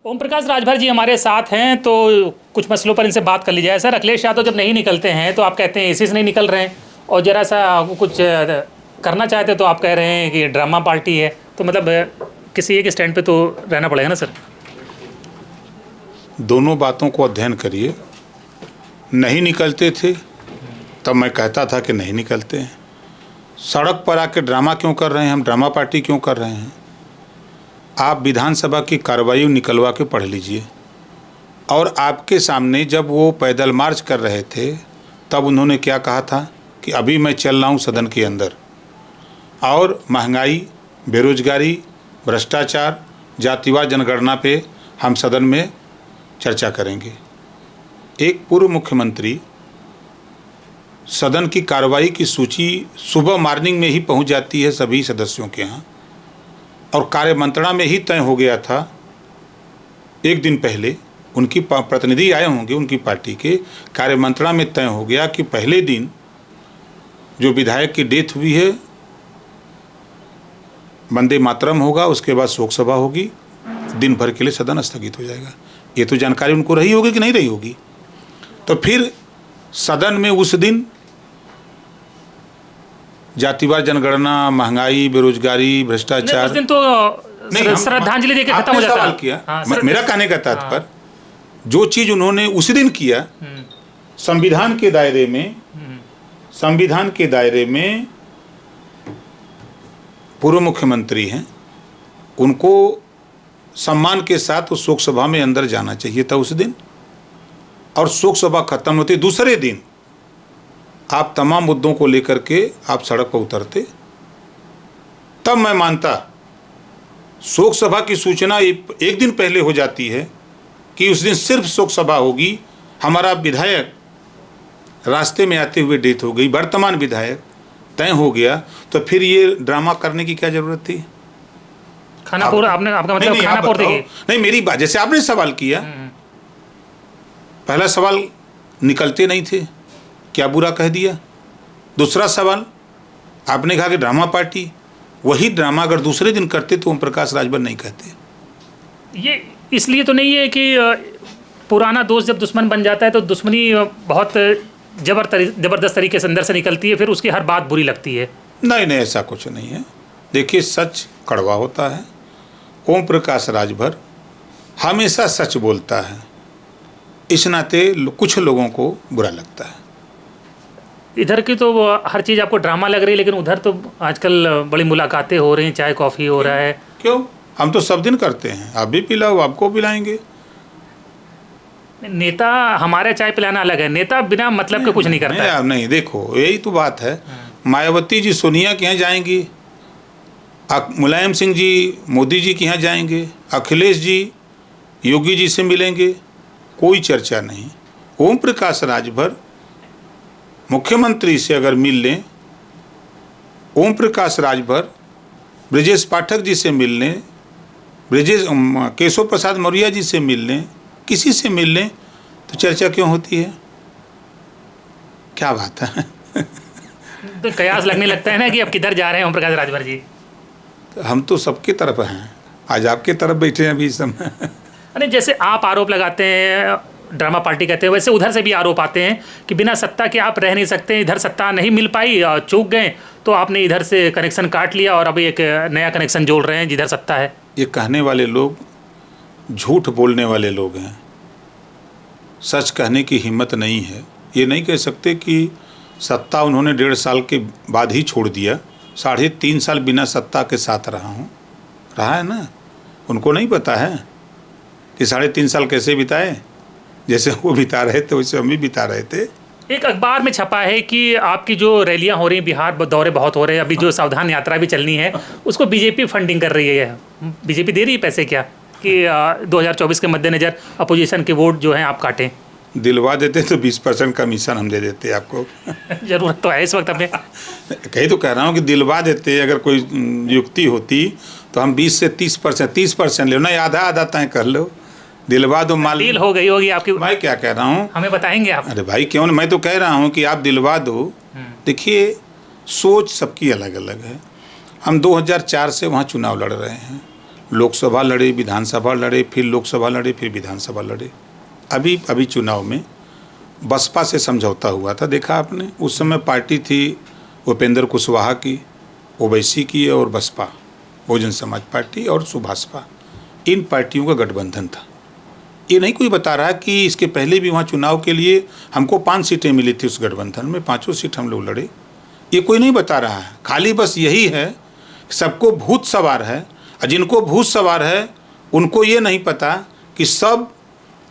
ओम प्रकाश राजभर जी हमारे साथ हैं, तो कुछ मसलों पर इनसे बात कर ली जाए। सर, अखिलेश यादव जब नहीं निकलते हैं तो आप कहते हैं इसी से नहीं निकल रहे हैं, और जरा सा कुछ करना चाहते तो आप कह रहे हैं कि ड्रामा पार्टी है। तो मतलब किसी एक स्टैंड पे तो रहना पड़ेगा ना सर। दोनों बातों को अध्ययन करिए। नहीं निकलते थे तब मैं कहता था कि नहीं निकलते हैं। सड़क पर आके ड्रामा क्यों कर रहे हैं, हम ड्रामा पार्टी क्यों कर रहे हैं? आप विधानसभा की कार्रवाई निकलवा के पढ़ लीजिए। और आपके सामने जब वो पैदल मार्च कर रहे थे तब उन्होंने क्या कहा था कि अभी मैं चल रहा हूँ सदन के अंदर, और महंगाई, बेरोजगारी, भ्रष्टाचार, जातिवाद जनगणना पे हम सदन में चर्चा करेंगे। एक पूर्व मुख्यमंत्री सदन की कार्रवाई की सूची सुबह मॉर्निंग में ही पहुंच जाती है सभी सदस्यों के यहाँ, और कार्य मंत्रणा में ही तय हो गया था। एक दिन पहले उनकी प्रतिनिधि आए होंगे, उनकी पार्टी के कार्य मंत्रणा में तय हो गया कि पहले दिन जो विधायक की डेथ हुई है वंदे मातरम होगा, उसके बाद शोक सभा होगी, दिन भर के लिए सदन स्थगित हो जाएगा। ये तो जानकारी उनको रही होगी कि नहीं रही होगी। तो फिर सदन में उस दिन जातिवाद जनगणना, महंगाई, बेरोजगारी, भ्रष्टाचार, उस दिन तो श्रद्धांजलि देके खत्म हो जाता। सवाल किया। मेरा कहने का तात्पर्य, जो चीज उन्होंने उस दिन किया संविधान के दायरे में पूर्व मुख्यमंत्री हैं, उनको सम्मान के साथ उस शोक सभा में अंदर जाना चाहिए था उस दिन। और शोक सभा खत्म होती दूसरे दिन आप तमाम मुद्दों को लेकर के आप सड़क पर उतरते, तब मैं मानता। शोक सभा की सूचना एक दिन पहले हो जाती है कि उस दिन सिर्फ शोक सभा होगी, हमारा विधायक रास्ते में आते हुए डेथ हो गई, वर्तमान विधायक तय हो गया, तो फिर ये ड्रामा करने की क्या जरूरत थी? खानापुर आपने, आपका मतलब खानापुर नहीं, मेरी बात, जैसे आपने सवाल किया, पहला सवाल निकलते नहीं थे, क्या बुरा कह दिया? दूसरा सवाल आपने कहा कि ड्रामा पार्टी, वही ड्रामा अगर दूसरे दिन करते तो ओम प्रकाश राजभर नहीं कहते। ये इसलिए तो नहीं है कि पुराना दोस्त जब दुश्मन बन जाता है तो दुश्मनी बहुत जबरदस्त तरीके से अंदर से निकलती है, फिर उसकी हर बात बुरी लगती है। नहीं, ऐसा कुछ नहीं है। देखिए, सच कड़वा होता है। ओम प्रकाश राजभर हमेशा सच बोलता है, इस नाते कुछ लोगों को बुरा लगता है। इधर की तो हर चीज़ आपको ड्रामा लग रही है, लेकिन उधर तो आजकल बड़ी मुलाकातें हो रही हैं, चाय कॉफ़ी हो रहा है। क्यों? हम तो सब दिन करते हैं। आप भी पिलाओ, आपको पिलाएंगे। नेता, हमारे चाय पिलाना अलग है, नेता बिना मतलब के कुछ नहीं करता है। नहीं, देखो, यही तो बात है। मायावती जी सोनिया के यहाँ जाएंगी, मुलायम सिंह जी मोदी जी के यहाँ जाएंगे, अखिलेश जी योगी जी से मिलेंगे, कोई चर्चा नहीं। ओम प्रकाश राजभर मुख्यमंत्री से अगर मिल लें, ओम प्रकाश राजभर ब्रजेश पाठक जी से मिल लें, केशव प्रसाद मौर्य जी से मिल लें, किसी से मिल लें, तो चर्चा क्यों होती है? क्या बात है? तो कयास लगने लगता है ना कि अब किधर जा रहे हैं ओम प्रकाश राजभर जी। तो हम तो सबके तरफ हैं, आज आपके तरफ बैठे हैं अभी इस समय। अरे, जैसे आप आरोप लगाते हैं, ड्रामा पार्टी कहते हैं, वैसे उधर से भी आरोप आते हैं कि बिना सत्ता के आप रह नहीं सकते। इधर सत्ता नहीं मिल पाई, चूक गए, तो आपने इधर से कनेक्शन काट लिया और अभी एक नया कनेक्शन जोड़ रहे हैं जिधर सत्ता है। ये कहने वाले लोग झूठ बोलने वाले लोग हैं। सच कहने की हिम्मत नहीं है। ये नहीं कह सकते कि सत्ता उन्होंने 1.5 साल के बाद ही छोड़ दिया। 3.5 साल बिना सत्ता के साथ रहा है ना। उनको नहीं पता है कि 3.5 साल कैसे बिताए। जैसे वो बिता रहे थे वैसे हम भी बिता रहे थे। एक अखबार में छपा है कि आपकी जो रैलियां हो रही हैं, बिहार दौरे बहुत हो रहे हैं, अभी जो सावधान यात्रा भी चलनी है उसको बीजेपी फंडिंग कर रही है। बीजेपी दे रही है पैसे क्या कि 2024 के मद्देनज़र अपोजिशन के वोट जो हैं आप काटें? दिलवा देते तो 20% कमीशन हम दे देते आपको। जरूरत तो है इस वक्त हमें। कहीं तो कह रहा हूँ कि दिलवा देते, अगर कोई युक्ति होती तो हम 20 से 30% ले लो ना, आधा आधा तय कर लो, दिलवा दो। माल डील हो गई होगी आपकी। मैं क्या कह रहा हूँ, हमें बताएंगे आप? अरे भाई क्यों, मैं तो कह रहा हूँ कि आप दिलवा दो। देखिए, सोच सबकी अलग अलग है। हम 2004 से वहाँ चुनाव लड़ रहे हैं। लोकसभा लड़े, विधानसभा लड़े, फिर लोकसभा लड़े, फिर विधानसभा लड़े। अभी चुनाव में बसपा से समझौता हुआ था, देखा आपने। उस समय पार्टी थी उपेंद्र कुशवाहा की, ओवैसी की और बसपा, बहुजन समाज पार्टी और सुभाषपा, इन पार्टियों का गठबंधन था। ये नहीं कोई बता रहा कि इसके पहले भी वहाँ चुनाव के लिए हमको 5 सीटें मिली थी उस गठबंधन में, 5 सीट हम लोग लड़े। ये कोई नहीं बता रहा है, खाली बस यही है सबको भूत सवार है। और जिनको भूत सवार है उनको ये नहीं पता कि सब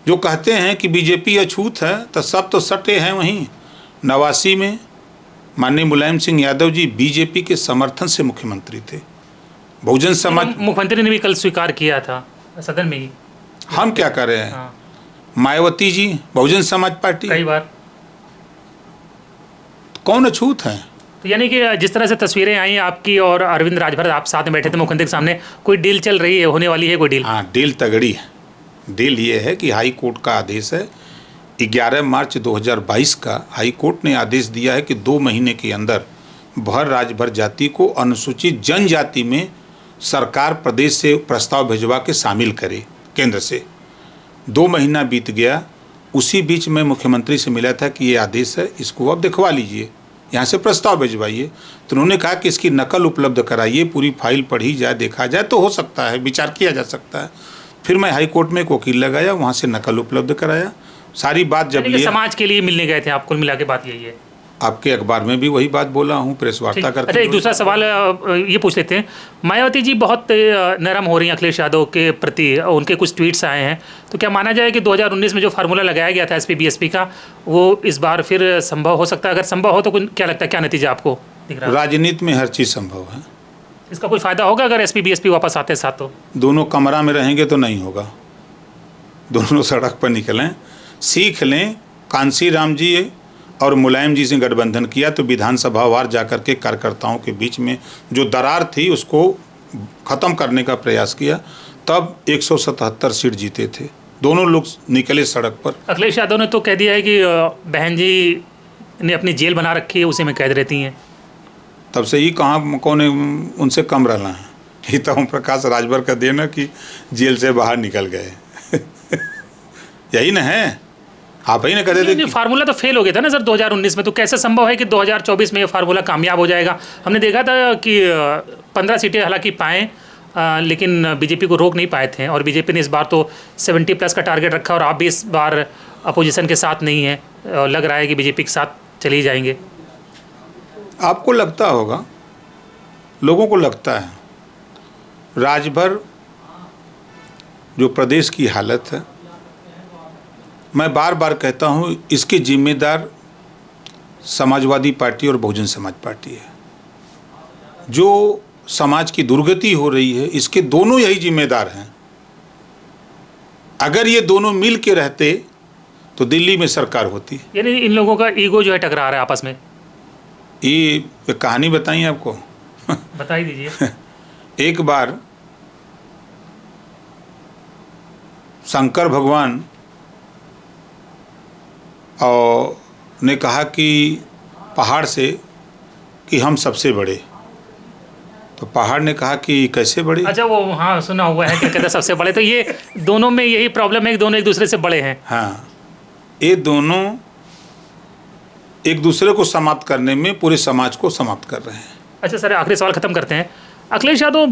जो कहते हैं कि बीजेपी अछूत है, तो सब तो सटे हैं वहीं। 89 में माननीय मुलायम सिंह यादव जी बीजेपी के समर्थन से मुख्यमंत्री थे। बहुजन समाज मुख्यमंत्री ने भी कल स्वीकार किया था सदन में ही। हम क्या कर रहे हैं? हाँ। मायावती जी बहुजन समाज पार्टी, कई बार। कौन अछूत हैं? तो यानी कि जिस तरह से तस्वीरें आई आपकी और अरविंद राजभर, आप साथ में बैठे थे मुख्यमंत्री के सामने, कोई डील चल रही है, होने वाली है कोई डील? हाँ, डील तगड़ी है। डील ये है कि हाई कोर्ट का आदेश है, 11 मार्च 2022 का हाई कोर्ट ने आदेश दिया है कि 2 महीने के अंदर भर राजभर जाति को अनुसूचित जनजाति में सरकार प्रदेश से प्रस्ताव भिजवा के शामिल करे केंद्र से। 2 महीना बीत गया, उसी बीच में मुख्यमंत्री से मिला था कि ये आदेश है, इसको अब दिखवा लीजिए, यहाँ से प्रस्ताव भिजवाइए। तो उन्होंने कहा कि इसकी नकल उपलब्ध कराइए, पूरी फाइल पढ़ी जाए, देखा जाए तो हो सकता है, विचार किया जा सकता है। फिर मैं हाई कोर्ट में एक वकील लगाया, वहाँ से नकल उपलब्ध कराया, सारी बात जब लिया। समाज के लिए मिलने गए थे आप, कुल मिला के बात यही है। आपके अखबार में भी वही बात बोला हूँ, प्रेस वार्ता करके। अच्छा, एक दूसरा सवाल ये पूछ लेते हैं। मायावती जी बहुत नरम हो रही हैं अखिलेश यादव के प्रति, उनके कुछ ट्वीट्स आए हैं, तो क्या माना जाए कि 2019 में जो फार्मूला लगाया गया था एसपी बीएसपी का, वो इस बार फिर संभव हो सकता है? अगर संभव हो तो क्या लगता है, क्या नतीजा आपको दिख रहा है? राजनीति में हर चीज़ संभव है। इसका कोई फायदा होगा अगर एसपी बीएसपी वापस आते साथ? तो दोनों कमरा में रहेंगे तो नहीं होगा, दोनों सड़क पर निकलें, सीख लें। कांसी राम जी और मुलायम जी से गठबंधन किया तो विधानसभा वार जाकर के कार्यकर्ताओं के बीच में जो दरार थी उसको ख़त्म करने का प्रयास किया, तब 177 सीट जीते थे। दोनों लोग निकले सड़क पर। अखिलेश यादव ने तो कह दिया है कि बहन जी ने अपनी जेल बना रखी है, उसी में कैद रहती हैं। तब से ही कहाँ कौन उनसे कम रहना है, ये तो ओम प्रकाश राजभर का देना कि जेल से बाहर निकल गए यही ना है, आप ही ने कह देते। फार्मूला तो फेल हो गया था ना सर 2019 में, तो कैसे संभव है कि 2024 में ये फार्मूला कामयाब हो जाएगा? हमने देखा था कि 15 सीटें हालांकि पाएँ, लेकिन बीजेपी को रोक नहीं पाए थे, और बीजेपी ने इस बार तो 70+ का टारगेट रखा, और आप भी इस बार अपोजिशन के साथ नहीं है, लग रहा है कि बीजेपी के साथ चले जाएंगे। आपको लगता होगा, लोगों को लगता है। राजभर जो प्रदेश की हालत है, मैं बार बार कहता हूँ, इसके जिम्मेदार समाजवादी पार्टी और बहुजन समाज पार्टी है। जो समाज की दुर्गति हो रही है, इसके दोनों यही जिम्मेदार हैं। अगर ये दोनों मिल के रहते तो दिल्ली में सरकार होती। यानी इन लोगों का ईगो जो है टकरा रहा है आपस में। ये कहानी बताइए आपको बता ही दीजिए। एक बार शंकर भगवान और ने कहा कि पहाड़ से कि हम सबसे बड़े, तो पहाड़ ने कहा कि कैसे बड़े? अच्छा, वो हाँ सुना हुआ है, क्या कहते हैं सबसे बड़े। तो ये दोनों में यही प्रॉब्लम है कि दोनों एक दूसरे से बड़े हैं। हाँ, ये दोनों एक दूसरे को समाप्त करने में पूरे समाज को समाप्त कर रहे हैं। अच्छा सर, आखिरी सवाल ख़त्म करते हैं। अखिलेश यादव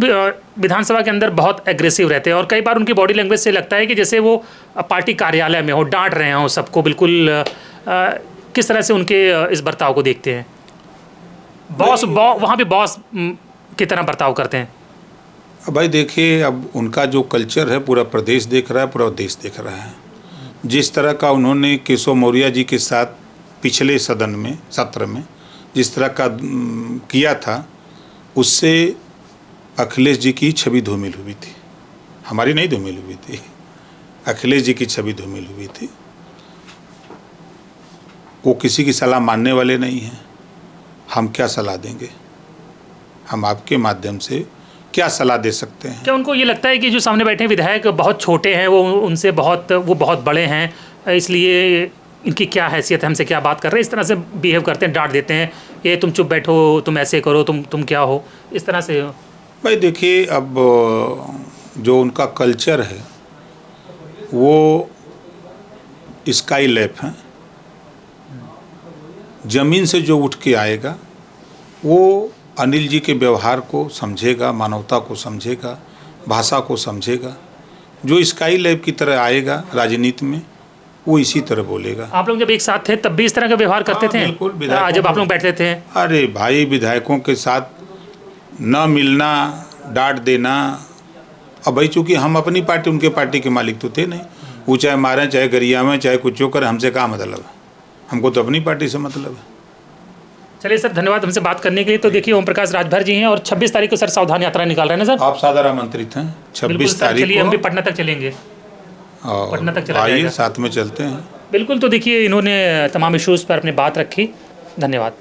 विधानसभा के अंदर बहुत एग्रेसिव रहते हैं, और कई बार उनकी बॉडी लैंग्वेज से लगता है कि जैसे वो पार्टी कार्यालय में हो, डांट रहे हों सबको बिल्कुल। किस तरह से उनके इस बर्ताव को देखते हैं? बॉस वहाँ पे बॉस की तरह बर्ताव करते हैं। अब भाई देखिए, अब उनका जो कल्चर है पूरा प्रदेश देख रहा है, पूरा देश देख रहा है। जिस तरह का उन्होंने केशव मौर्य जी के साथ पिछले सत्र में जिस तरह का किया था, उससे अखिलेश जी की छवि धूमिल हुई थी, हमारी नहीं धूमिल हुई थी, अखिलेश जी की छवि धूमिल हुई थी। वो किसी की सलाह मानने वाले नहीं हैं। हम क्या सलाह देंगे? हम आपके माध्यम से क्या सलाह दे सकते हैं? क्या उनको ये लगता है कि जो सामने बैठे विधायक बहुत छोटे हैं, वो बहुत बड़े हैं, इसलिए इनकी क्या हैसियत है, हमसे क्या बात कर रहे हैं, इस तरह से बिहेव करते हैं, डांट देते हैं, ये तुम चुप बैठो, तुम ऐसे करो, तुम क्या हो, इस तरह से? भाई देखिए, अब जो उनका कल्चर है वो स्काई लैब है। ज़मीन से जो उठ के आएगा वो अनिल जी के व्यवहार को समझेगा, मानवता को समझेगा, भाषा को समझेगा। जो स्काई लैब की तरह आएगा राजनीति में वो इसी तरह बोलेगा। आप लोग जब एक साथ थे तब भी इस तरह का व्यवहार करते थे? बिल्कुल। जब आप लोग बैठते थे? अरे भाई, विधायकों के साथ न मिलना, डांट देना। अब भाई चूँकि हम अपनी पार्टी, उनके पार्टी के मालिक तो थे नहीं। वो चाहे मारें, चाहे गरिया में, चाहे कुछ करें, हमसे क्या मतलब है? हमको तो अपनी पार्टी से मतलब है। चलिए सर, धन्यवाद हमसे बात करने के लिए। तो देखिए ओम प्रकाश राजभर जी हैं और 26 तारीख को सर सावधान यात्रा निकाल रहे हैं ना सर? आप सादर आमंत्रित हैं 26 तारीख चलिए हम भी को। पटना तक चलेंगे। पटना तक चला आइए, जाएगा। साथ में चलते हैं। बिल्कुल। तो देखिए इन्होंने तमाम इश्यूज़ पर अपनी बात रखी। धन्यवाद।